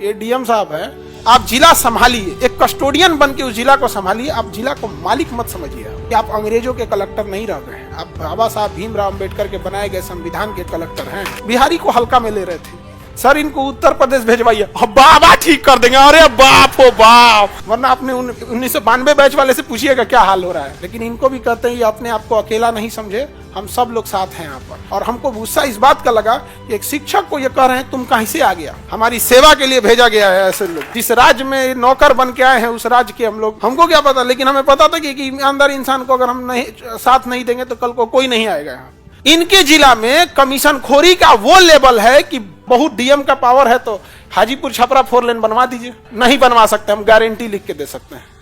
ये डीएम साहब है, आप जिला संभालिए, एक कस्टोडियन बन के उस जिला को संभालिए। आप जिला को मालिक मत समझिए कि आप अंग्रेजों के कलेक्टर नहीं रह गए हैं। आप बाबा साहब भीमराव अम्बेडकर के बनाए गए संविधान के कलेक्टर हैं। बिहारी को हल्का में ले रहे थे, सर इनको उत्तर प्रदेश भेजवाइए, बाबा ठीक कर देंगे। अरे बाप हो बाप, वरना आपने 1992 बैच वाले से पूछिएगा क्या हाल हो रहा है। लेकिन इनको भी कहते हैं ये अपने आप को अकेला नहीं समझे, हम सब लोग साथ हैं यहाँ पर। और हमको गुस्सा इस बात का लगा कि एक शिक्षक को ये कह रहे हैं तुम कहीं से आ गया, हमारी सेवा के लिए भेजा गया है। ऐसे लोग जिस राज्य में नौकर बन के आए हैं उस राज्य के हम लोग, हमको क्या पता, लेकिन हमें पता था कि ईमानदार इंसान को अगर हम नहीं साथ नहीं देंगे तो कल को कोई नहीं आएगा यहाँ। इनके जिला में कमीशन खोरी का वो लेवल है कि बहुत डीएम का पावर है तो हाजीपुर छपरा 4 लेन बनवा दीजिए। नहीं बनवा सकते, हम गारंटी लिख के दे सकते हैं।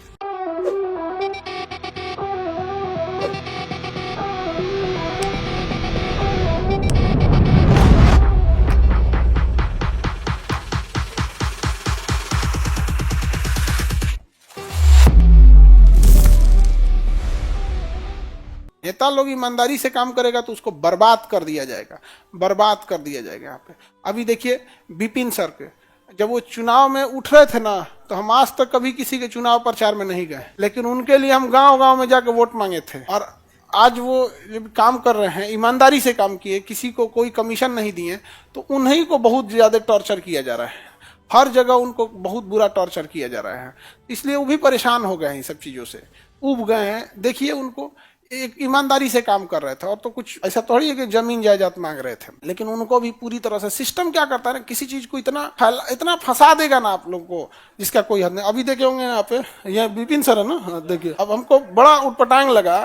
नेता लोग ईमानदारी से काम करेगा तो उसको बर्बाद कर दिया जाएगा, बर्बाद कर दिया जाएगा। यहाँ पे अभी देखिए विपिन सर के, जब वो चुनाव में उठ रहे थे ना, तो हम आज तक कभी किसी के चुनाव प्रचार में नहीं गए, लेकिन उनके लिए हम गांव गांव में जाके वोट मांगे थे। और आज वो जब काम कर रहे हैं, ईमानदारी से काम किए, किसी को कोई कमीशन नहीं दिए, तो उन्हीं को बहुत ज्यादा टॉर्चर किया जा रहा है। हर जगह उनको बहुत बुरा टॉर्चर किया जा रहा है, इसलिए वो भी परेशान हो गए हैं, इन सब चीजों से उब गए हैं। देखिए उनको एक ईमानदारी से काम कर रहे थे, और तो कुछ ऐसा थोड़ी है कि जमीन जायदाद मांग रहे थे, लेकिन उनको भी पूरी तरह से सिस्टम क्या करता है ना, किसी चीज को इतना फंसा देगा ना आप लोगों को जिसका कोई हद नहीं। अभी देखे होंगे यहाँ पे, यह विपिन सर है ना, देखिए अब हमको बड़ा उटपटांग लगा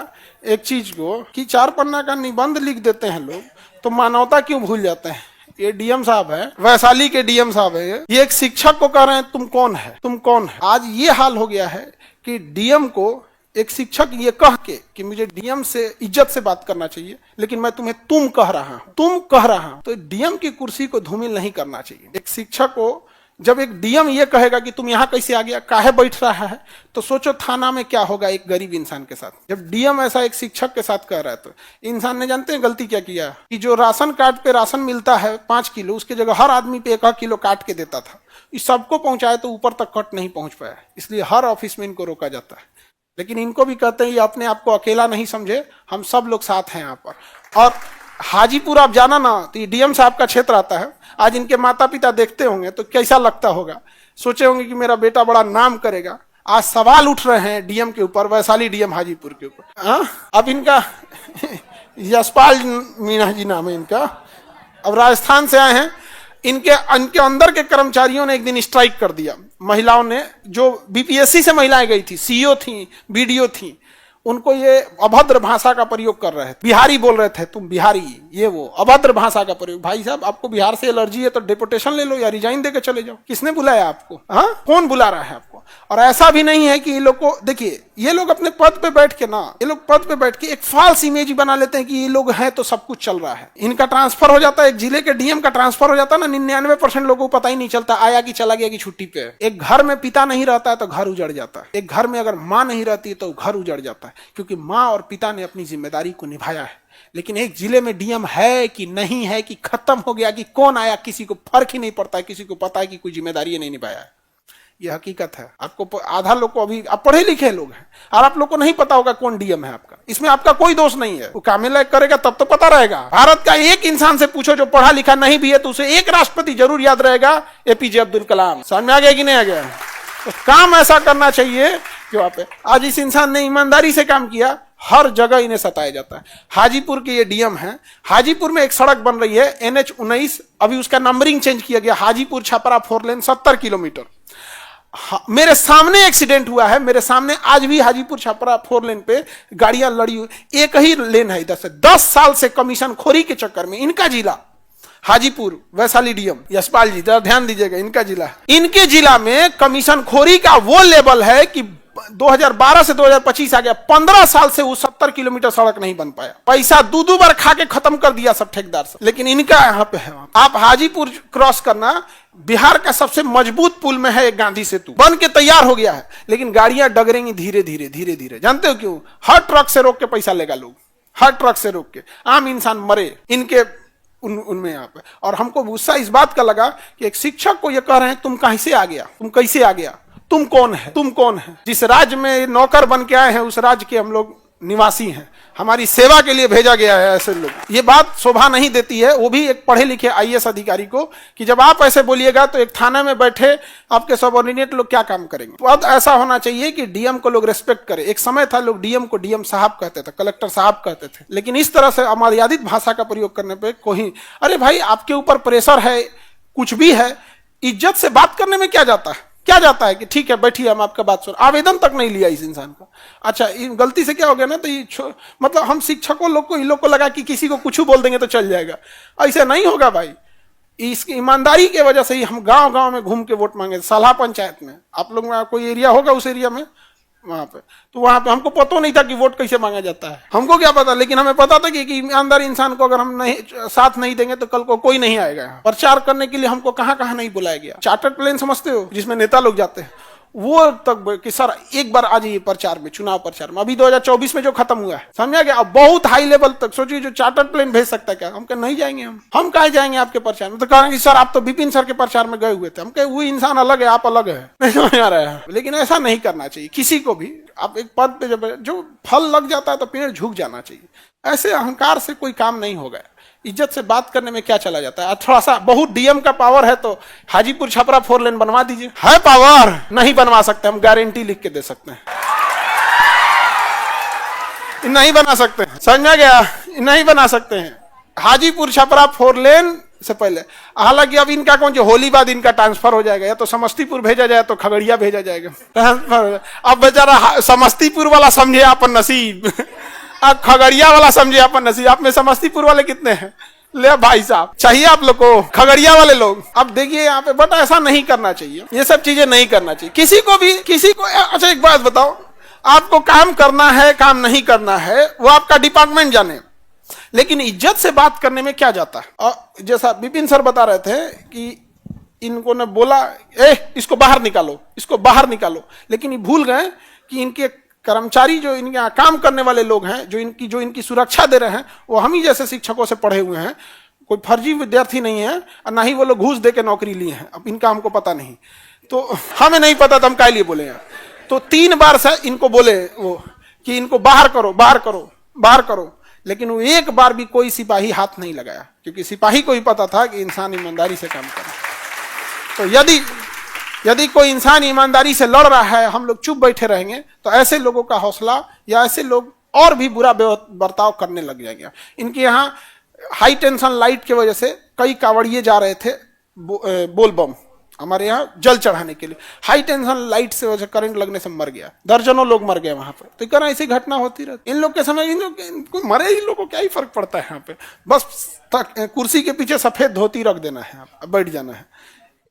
एक चीज को कि 4 पन्ना का निबंध लिख देते हैं लोग, तो मानवता क्यों भूल जाते हैं। ये डीएम साहब है, वैशाली के डीएम साहब है, ये एक शिक्षक को कह रहे हैं तुम कौन है, तुम कौन है। आज ये हाल हो गया है कि डीएम को एक शिक्षक ये कह के कि मुझे डीएम से इज्जत से बात करना चाहिए, लेकिन मैं तुम्हें तुम कह रहा हूं, तुम कह रहा हूं, तो डीएम की कुर्सी को धूमिल नहीं करना चाहिए। एक शिक्षक को जब एक डीएम ये कहेगा कि तुम यहाँ कैसे आ गया, काहे बैठ रहा है, तो सोचो थाना में क्या होगा एक गरीब इंसान के साथ। जब डीएम ऐसा एक शिक्षक के साथ कह रहा है, तो इंसान ने जानते हैं गलती क्या किया कि जो राशन कार्ड पे राशन मिलता है 5 किलो, उसके जगह हर आदमी पे 1 किलो काट के देता था। इस सबको पहुंचाए तो ऊपर तक कट नहीं पहुंच पाया, इसलिए हर ऑफिस में इनको रोका जाता है। लेकिन इनको भी कहते हैं ये अपने आप को अकेला नहीं समझे, हम सब लोग साथ हैं यहाँ पर। और हाजीपुर आप जाना ना, तो ये डीएम साहब का क्षेत्र आता है। आज इनके माता पिता देखते होंगे तो कैसा लगता होगा, सोचे होंगे कि मेरा बेटा बड़ा नाम करेगा। आज सवाल उठ रहे हैं डीएम के ऊपर, वैशाली डीएम हाजीपुर के ऊपर। अब इनका यशपाल मीणा जी नाम है इनका, अब राजस्थान से आए हैं। इनके अंदर के कर्मचारियों ने एक दिन स्ट्राइक कर दिया। महिलाओं ने, जो बीपीएससी से महिलाएं गई थी, सीईओ थी, बीडीओ थी, उनको ये अभद्र भाषा का प्रयोग कर रहे थे। बिहारी बोल रहे थे, तुम बिहारी, ये वो अभद्र भाषा का प्रयोग। भाई साहब आपको बिहार से एलर्जी है तो डिपोटेशन ले लो या रिजाइन देकर चले जाओ। किसने बुलाया आपको? हाँ, कौन बुला रहा है आपको? और ऐसा भी नहीं है कि ये लोग को, देखिए ये लोग अपने पद पे बैठ के ना, ये लोग पद पे बैठ के एक फॉल्स इमेज बना लेते हैं कि ये लोग हैं तो सब कुछ चल रहा है। इनका ट्रांसफर हो जाता है, एक जिले के डीएम का ट्रांसफर हो जाता है ना, 99% लोगों को पता ही नहीं चलता आया कि चला गया कि छुट्टी पे। एक घर में पिता नहीं रहता है तो घर उजड़ जाता है। एक घर में अगर माँ नहीं रहती तो घर उजड़ जाता है, क्योंकि माँ और पिता ने अपनी जिम्मेदारी को निभाया है। लेकिन एक जिले में डीएम है कि नहीं है, कि खत्म हो गया, कि कौन आया, किसी को फर्क ही नहीं पड़ता है। किसी को पता है कि कोई जिम्मेदारी नहीं निभाया है। यह हकीकत है। आपको आधा लोग को, अभी आप पढ़े लिखे लोग हैं और आप लोग को नहीं पता होगा कौन डीएम है आपका। इसमें आपका कोई दोष नहीं है, वो कामिल करेगा तब तो पता रहेगा। भारत का एक इंसान से पूछो जो पढ़ा लिखा नहीं भी है, तो उसे एक राष्ट्रपति जरूर याद रहेगा, एपीजे अब्दुल कलाम। समझ में आ गया कि नहीं आ गया? तो काम ऐसा करना चाहिए जो आप, आज इस इंसान ने ईमानदारी से काम किया, हर जगह इन्हें सताया जाता है। हाजीपुर के ये डीएम हैं। हाजीपुर में एक सड़क बन रही है NH-19, अभी उसका नंबरिंग चेंज किया गया, हाजीपुर छपरा 4 लेन 70 किलोमीटर। मेरे सामने एक्सीडेंट हुआ है, मेरे सामने आज भी हाजीपुर छपरा 4 लेन पे गाड़ियां लड़ी हुई, एक ही लेन है इधर से। 10 साल से कमीशन खोरी के चक्कर में इनका जिला हाजीपुर, वैशाली डीएम यशपाल जी जरा ध्यान दीजिएगा, इनका जिला, इनके जिला में कमीशन खोरी का वो लेवल है कि 2012 से 2025 आ गया, 15 साल से वो 70 किलोमीटर सड़क नहीं बन पाया। पैसा दो बार खा के खत्म कर दिया सब ठेकेदार से। लेकिन इनका यहाँ पे है, आप हाजीपुर क्रॉस करना, बिहार का सबसे मजबूत पुल में है एक गांधी सेतु, बन के तैयार हो गया है, लेकिन गाड़ियां डगरेंगी धीरे धीरे धीरे धीरे। जानते हो क्यों? हर ट्रक से रोक के पैसा लेगा लोग, हर ट्रक से रोक के, आम इंसान मरे। इनके उनमें यहाँ पे। और हमको गुस्सा इस बात का लगा कि एक शिक्षक को ये कह रहे हैं तुम कैसे आ गया, तुम कैसे आ गया, तुम कौन है, तुम कौन है। जिस राज्य में नौकर बन के आए हैं उस राज्य के हम लोग निवासी हैं, हमारी सेवा के लिए भेजा गया है ऐसे लोग। ये बात शोभा नहीं देती है, वो भी एक पढ़े लिखे आईएएस अधिकारी को, कि जब आप ऐसे बोलिएगा तो एक थाने में बैठे आपके सबऑर्डिनेट लोग क्या काम करेंगे। तो अब ऐसा होना चाहिए कि डीएम को लोग रेस्पेक्ट करें। एक समय था लोग डीएम को डीएम साहब कहते थे, कलेक्टर साहब कहते थे, लेकिन इस तरह से अमर्यादित भाषा का प्रयोग करने पर कोई, अरे भाई आपके ऊपर प्रेशर है, कुछ भी है, इज्जत से बात करने में क्या जाता है, क्या जाता है कि ठीक है बैठिए हम आपका बात सुन। आवेदन तक नहीं लिया इस इंसान का। अच्छा गलती से क्या हो गया ना, तो ये मतलब हम शिक्षकों लोग को, इन लोग को लगा कि किसी को कुछ बोल देंगे तो चल जाएगा। ऐसे नहीं होगा भाई। इसकी ईमानदारी की वजह से ही हम गांव गांव में घूम के वोट मांगे। सलाह पंचायत में आप लोग में कोई एरिया होगा, उस एरिया में वहां पे, तो वहां पे हमको पता नहीं था कि वोट कैसे मांगा जाता है, हमको क्या पता, लेकिन हमें पता था कि ईमानदार इंसान को अगर हम नहीं साथ नहीं देंगे तो कल को कोई नहीं आएगा। प्रचार करने के लिए हमको कहां कहां नहीं बुलाया गया। चार्टर्ड प्लेन समझते हो, जिसमें नेता लोग जाते हैं, वो तक कि सर एक बार आ जाइए प्रचार में, चुनाव प्रचार में। अभी 2024 में जो खत्म हुआ है, समझा गया, अब बहुत हाई लेवल तक सोचिए जो चार्टर्ड प्लेन भेज सकता है क्या। हम कहे नहीं जाएंगे, हम कहा जाएंगे आपके प्रचार में। तो कहेंगे सर आप तो विपिन सर के प्रचार में गए हुए थे। हम कहे वो इंसान अलग है, आप अलग है, नहीं समझ आ रहा है। लेकिन ऐसा नहीं करना चाहिए किसी को भी। आप एक पद पे जब जो फल लग जाता है तो पेड़ झुक जाना चाहिए। ऐसे अहंकार से कोई काम नहीं होगा। इज्जत से बात करने में क्या चला जाता है। थोड़ा सा बहुत डीएम का पावर है तो हाजीपुर छपरा 4 लेन बनवा दीजिए। है पावर, नहीं बनवा सकते, हम गारंटी लिख के दे सकते हैं, नहीं बना सकते हैं, समझा गया, नहीं बना सकते हैं। हाजीपुर छपरा 4 लेन से पहले, हालांकि अब इनका कौन, जो होली बाद इनका ट्रांसफर हो जाएगा, या तो समस्तीपुर भेजा जाए तो खगड़िया भेजा जाएगा, ट्रांसफर। अब बेचारा समस्तीपुर वाला समझे अपन नसीब, अब खगड़िया वाला समझे अपन नसीब। आप में समस्तीपुर वाले कितने हैं, ले भाई साहब, चाहिए आप लोग को खगड़िया वाले लोग। अब देखिए यहाँ पे, बट ऐसा नहीं करना चाहिए, ये सब चीजें नहीं करना चाहिए किसी को भी, किसी को। अच्छा एक बात बताओ, आपको काम करना है काम नहीं करना है वो आपका डिपार्टमेंट जाने, लेकिन इज्जत से बात करने में क्या जाता है। और जैसा विपिन सर बता रहे थे कि इनको ने बोला इसको बाहर निकालो, इसको बाहर निकालो, लेकिन ये भूल गए कि इनके कर्मचारी जो इनके यहाँ काम करने वाले लोग हैं, जो इनकी सुरक्षा दे रहे हैं, वो हम ही जैसे शिक्षकों से पढ़े हुए हैं। कोई फर्जी विद्यार्थी नहीं है, और ना ही वो लोग घूस दे के नौकरी लिए हैं। अब इनका हमको पता नहीं, तो हमें नहीं पता तो हम क्या लिए बोले हैं। तो 3 बार से इनको बोले वो कि इनको बाहर करो, बाहर करो, बाहर करो, लेकिन वो एक बार भी कोई सिपाही हाथ नहीं लगाया, क्योंकि सिपाही को भी पता था कि इंसान ईमानदारी से काम करे। तो यदि कोई इंसान ईमानदारी से लड़ रहा है, हम लोग चुप बैठे रहेंगे, तो ऐसे लोगों का हौसला, या ऐसे लोग और भी बुरा बर्ताव करने लग जाएंगे। इनके यहाँ हाई टेंशन लाइट की वजह से कई कावड़िए जा रहे थे बोलबम हमारे यहाँ जल चढ़ाने के लिए, हाई टेंशन लाइट से वजह करंट लगने से मर गया, दर्जनों लोग मर गए वहां पे। तो इतना ऐसी घटना होती रहती। इन लोग के समय इन लोग मरे, इन लोग को क्या ही फर्क पड़ता है। यहाँ पे बस कुर्सी के पीछे सफेद धोती रख देना है, बैठ जाना है।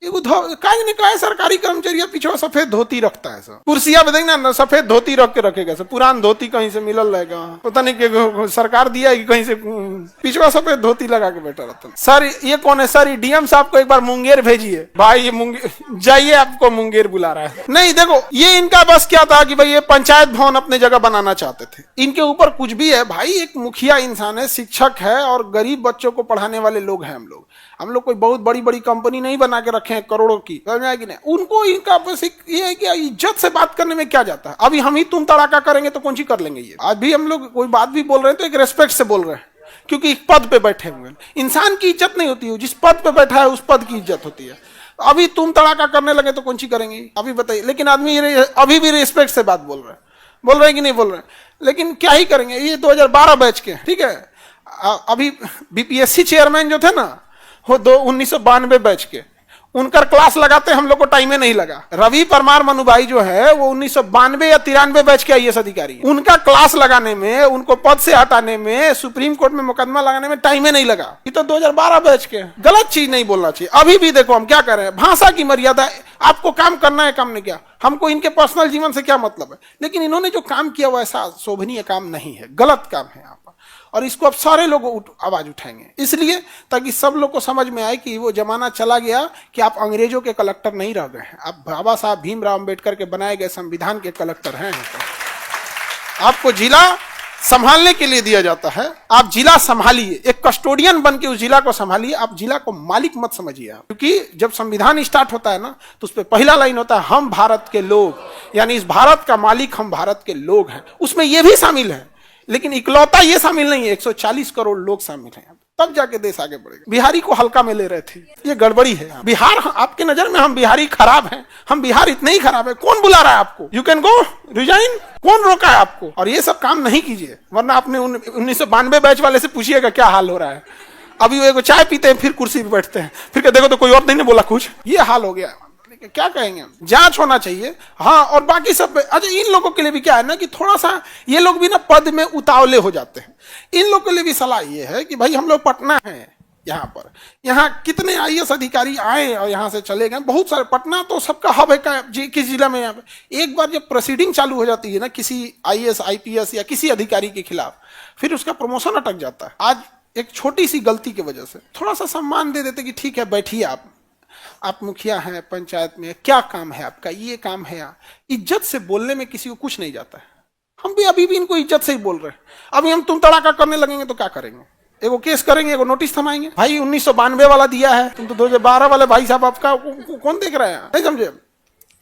काहे नहीं कहा सरकारी कर्मचारी पीछे सफेद धोती रखता है सर, कुर्सिया पे देखना ना सफेद धोती रख के रखेगा सर। पुरान धोती कहीं से मिलल रहेगा, पता नहीं कि सरकार दिया है कि कहीं से, पीछे सफेद धोती लगा के बैठा रहता है। सर ये कौन है सर, डीएम साहब को एक बार मुंगेर भेजिए। भाई ये मुंगेर जाइए, आपको मुंगेर बुला रहा है। नहीं देखो, ये इनका बस क्या था कि भाई ये पंचायत भवन अपने जगह बनाना चाहते थे। इनके ऊपर कुछ भी है भाई, एक मुखिया इंसान है, शिक्षक है, और गरीब बच्चों को पढ़ाने वाले लोग हैं। हम लोग कोई बहुत बड़ी बड़ी कंपनी नहीं बना के रखे हैं करोड़ों की, कि नहीं। उनको इनका बस ये है कि इज्जत से बात करने में क्या जाता है। अभी हम ही तुम तड़ाका करेंगे तो कौन सी कर लेंगे। ये आज भी हम लोग कोई बात भी बोल रहे हैं तो एक रेस्पेक्ट से बोल रहे हैं, क्योंकि एक पद पे बैठे हुए हैं। इंसान की इज्जत नहीं होती है, जिस पद पे बैठा है उस पद की इज्जत होती है। अभी तुम तड़ाका करने लगे तो कौन सी करेंगे अभी बताइए। लेकिन आदमी अभी भी रिस्पेक्ट से बात बोल रहे हैं कि नहीं बोल रहे हैं। लेकिन क्या ही करेंगे, ये 2012 बैच के, ठीक है। अभी बीपीएससी चेयरमैन जो थे ना, वो 1992 बैच के, उनका क्लास लगाते हम लोग को टाइम में नहीं लगा। रवि परमार मनु भाई जो है वो 1992 या 93 बैच के आईएएस अधिकारी, उनका क्लास लगाने में, उनको पद से हटाने में, सुप्रीम कोर्ट में मुकदमा लगाने में टाइम ही नहीं लगा। ये तो 2012 बैच के। गलत चीज नहीं बोलना चाहिए। अभी भी देखो हम क्या कर रहे हैं, भाषा की मर्यादा। आपको काम करना है, काम नहीं किया, हमको इनके पर्सनल जीवन से क्या मतलब है। लेकिन इन्होंने जो काम किया वो ऐसा शोभनीय काम नहीं है, गलत काम है यहाँ पर। और इसको अब सारे लोग आवाज उठाएंगे, इसलिए ताकि सब लोग को समझ में आए कि वो जमाना चला गया कि आप अंग्रेजों के कलेक्टर नहीं रह गए हैं, आप बाबा साहब भीमराव अंबेडकर के बनाए गए संविधान के कलेक्टर हैं। आपको जिला संभालने के लिए दिया जाता है। आप जिला संभालिए, एक कस्टोडियन बन के उस जिला को संभालिए, आप जिला को मालिक मत समझिए आप। क्योंकि जब संविधान स्टार्ट होता है ना, तो उस पर पहला लाइन होता है हम भारत के लोग, यानी इस भारत का मालिक हम भारत के लोग हैं। उसमें यह भी शामिल है, लेकिन इकलौता ये शामिल नहीं है, 140 करोड़ लोग शामिल हैं, तब जाके देश आगे बढ़ेगा। बिहारी को हल्का में ले रहे थे, ये गड़बड़ी है। बिहार आपके नजर में हम बिहारी खराब हैं, हम बिहार इतने ही खराब है, कौन बुला रहा है आपको? यू कैन गो रिजाइन, कौन रोका है आपको? और ये सब काम नहीं कीजिए, वरना आपने 1992 बैच वाले से पूछिएगा क्या हाल हो रहा है। अभी वो चाय पीते हैं, फिर कुर्सी पे बैठते हैं, फिर देखो तो कोई और नहीं बोला कुछ, ये हाल हो गया। क्या कहेंगे हम? जांच होना चाहिए। हाँ, और बाकी सब अच्छा, इन लोगों के लिए भी क्या है ना कि थोड़ा सा ये लोग भी ना पद में उतावले हो जाते हैं। इन लोगों के लिए भी सलाह ये है कि भाई हम लोग पटना है, यहाँ पर यहाँ कितने आईएएस अधिकारी आए और यहाँ से चले गए, बहुत सारे। पटना तो सबका हब है किस जिला में। यहाँ पे एक बार जब प्रोसीडिंग चालू हो जाती है ना किसी आईएएस आईपीएस या किसी अधिकारी के खिलाफ, फिर उसका प्रमोशन अटक जाता है। आज एक छोटी सी गलती की वजह से थोड़ा सा सम्मान दे देते कि ठीक है बैठिए, आप मुखिया हैं, पंचायत में क्या काम है आपका, ये काम है। इज्जत से बोलने में किसी को कुछ नहीं जाता है। हम भी अभी भी इनको इज्जत से ही बोल रहे हैं। अभी हम तुम तड़ाका करने लगेंगे तो क्या करेंगे? एगो केस करेंगे, एगो नोटिस थमाएंगे। भाई 1992 वाला दिया है, तुम तो 2012 वाले भाई साहब, आपका कौन देख रहे हैं? नहीं समझे?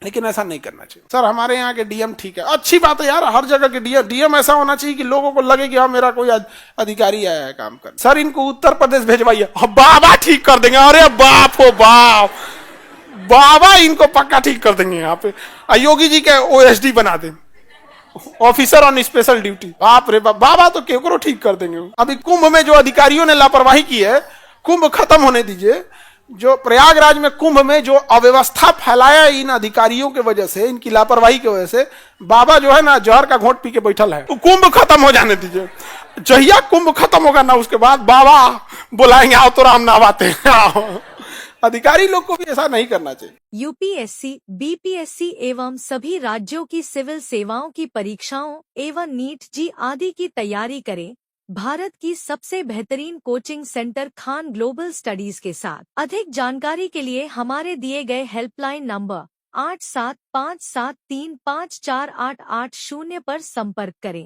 लेकिन ऐसा नहीं करना चाहिए सर। हमारे यहाँ के डीएम ठीक है, अच्छी बात है यार, हर जगह के डीएम ऐसा होना चाहिए कि लोगों को लगे कि हाँ मेरा कोई अधिकारी आया है काम कर। सर इनको उत्तर प्रदेश भेजवाइए, बाबा ठीक कर देंगे। अरे बाप हो बाप, बाबा इनको पक्का ठीक कर देंगे। यहाँ पे योगी जी के ओएसडी बना दें, ऑफिसर ऑन स्पेशल ड्यूटी। बाप रे बाप, बाबा तो केकरो ठीक कर देंगे। अभी कुंभ में जो अधिकारियों ने लापरवाही की है, कुंभ खत्म होने दीजिए। जो प्रयागराज में कुंभ में जो अव्यवस्था फैलाया इन अधिकारियों के वजह से, इनकी लापरवाही की वजह से, बाबा जो है ना जहर का घोंट पी के बैठल है। तो कुंभ खत्म हो जाने दीजिए, जहिया कुंभ खत्म होगा ना उसके बाद बाबा बुलाएंगे, आओ तो राम नवाते हैं। अधिकारी लोग को भी ऐसा नहीं करना चाहिए। यूपीएससी, बीपीएससी एवं सभी राज्यों की सिविल सेवाओं की परीक्षाओं एवं नीट जी आदि की तैयारी करें भारत की सबसे बेहतरीन coaching centre Khan global studies के साथ। अधिक जानकारी के लिए हमारे दिए गए हेल्पलाइन नंबर 8757354880 पर संपर्क करें।